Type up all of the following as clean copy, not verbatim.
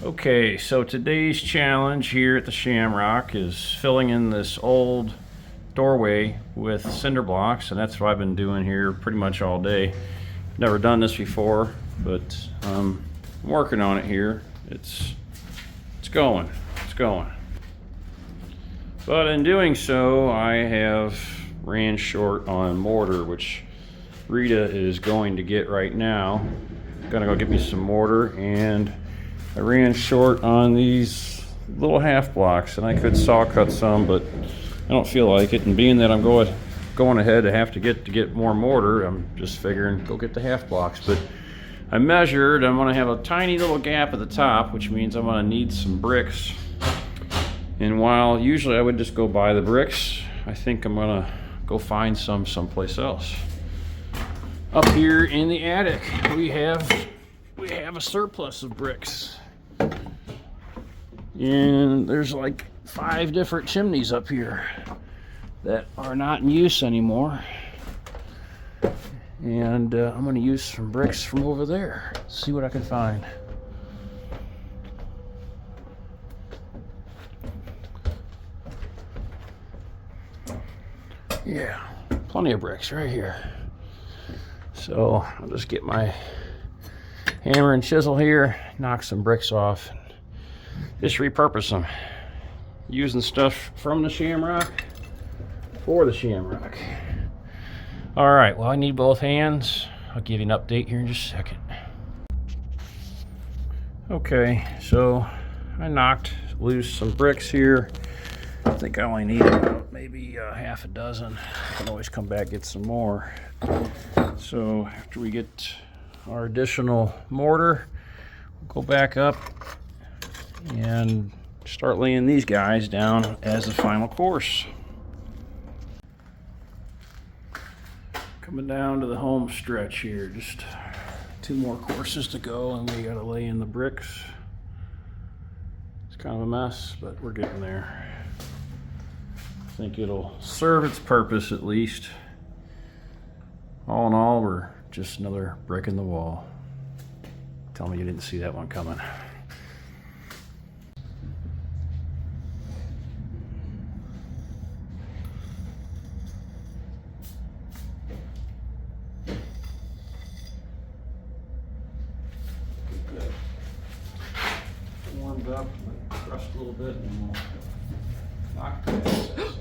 Okay, so today's challenge here at the Shamrock is filling in this old doorway with cinder blocks, and that's what I've been doing here pretty much all day. Never done this before, but I'm working on it here. It's going. But in doing so, I have ran short on mortar, which Rita is going to get right now. Gonna go get me some mortar, and I ran short on these little half blocks, and I could saw cut some, but I don't feel like it. And being that I'm going ahead to have to get more mortar, I'm just figuring go get the half blocks. But I measured, I'm gonna have a tiny little gap at the top, which means I'm gonna need some bricks. And while usually I would just go buy the bricks, I think I'm gonna go find some someplace else. Up here in the attic, we have a surplus of bricks. And there's like 5 different chimneys up here that are not in use anymore. And I'm going to use some bricks from over there. See what I can find. Yeah, plenty of bricks right here. So I'll just get my hammer and chisel here, knock some bricks off, and just repurpose them. Using stuff from the Shamrock for the Shamrock. All right, well, I need both hands. I'll give you an update here in just a second. Okay, so I knocked loose some bricks here. I think I only need about maybe half a dozen. I can always come back get some more. So after we get our additional mortar, we'll go back up and start laying these guys down as the final course. Coming down to the home stretch here, just 2 more courses to go, and we gotta lay in the bricks. It's kind of a mess, but we're getting there. I think it'll serve its purpose at least. All in all, we're just another brick in the wall. Tell me you didn't see that one coming. Good. Warmed up, crushed a little bit, and we'll knock the excess off.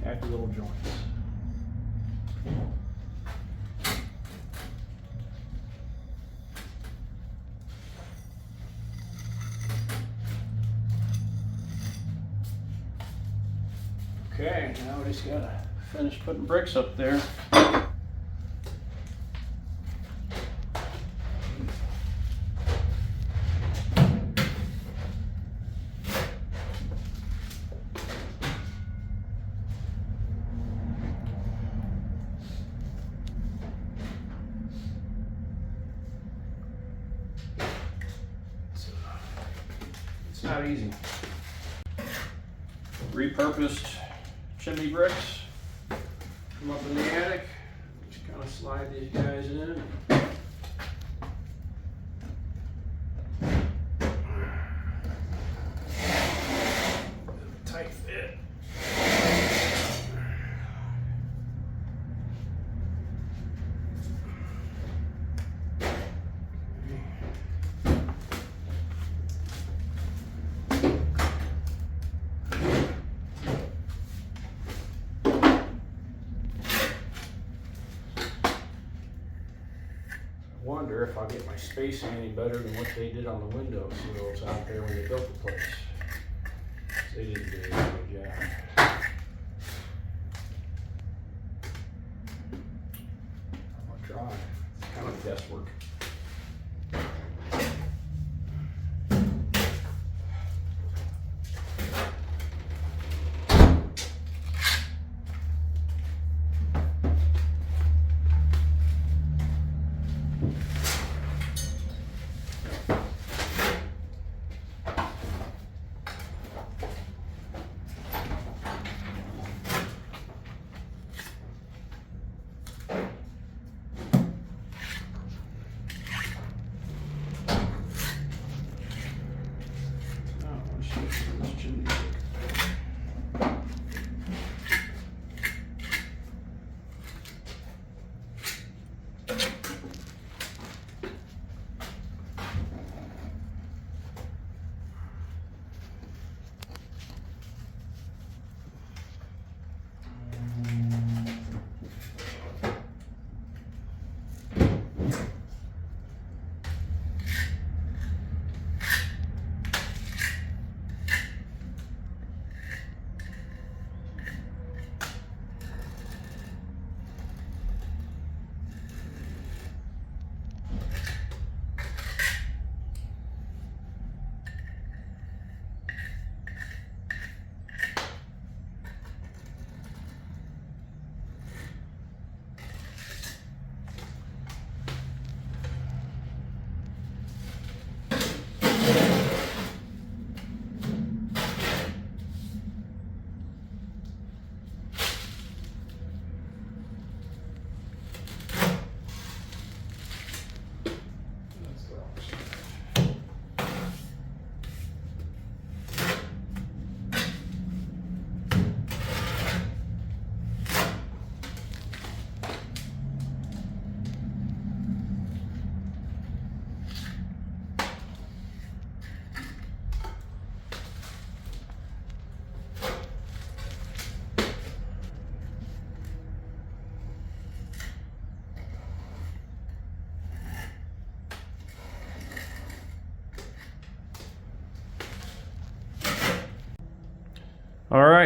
Happy little joints. Okay, now we just gotta finish putting bricks up there. It's not easy. Repurposed chimney bricks from up in the attic. Just kind of slide these guys in. Tight fit. Wonder if I'll get my spacing any better than what they did on the window sills out there when they built the place. They didn't do a good job. I'll try. It's kind of guesswork.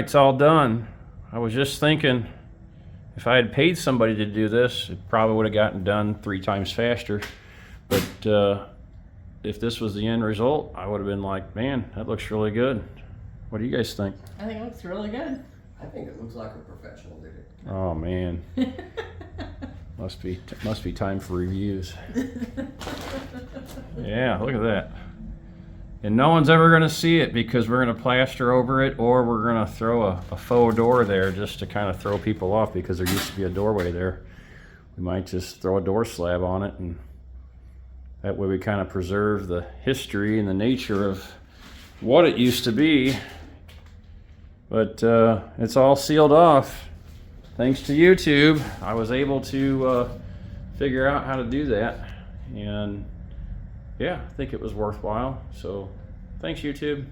right, it's all done. I was just thinking, if I had paid somebody to do this, it probably would have gotten done 3 times faster. But if this was the end result, I would have been like, man, that looks really good. What do you guys think? I think it looks really good. I think it looks like a professional did it. Oh man, must be time for reviews. Yeah, look at that. And no one's ever going to see it because we're going to plaster over it, or we're going to throw a faux door there just to kind of throw people off because there used to be a doorway there. We might just throw a door slab on it, and that way we kind of preserve the history and the nature of what it used to be. But it's all sealed off. Thanks to YouTube, I was able to figure out how to do that. And yeah, I think it was worthwhile. So thanks, YouTube.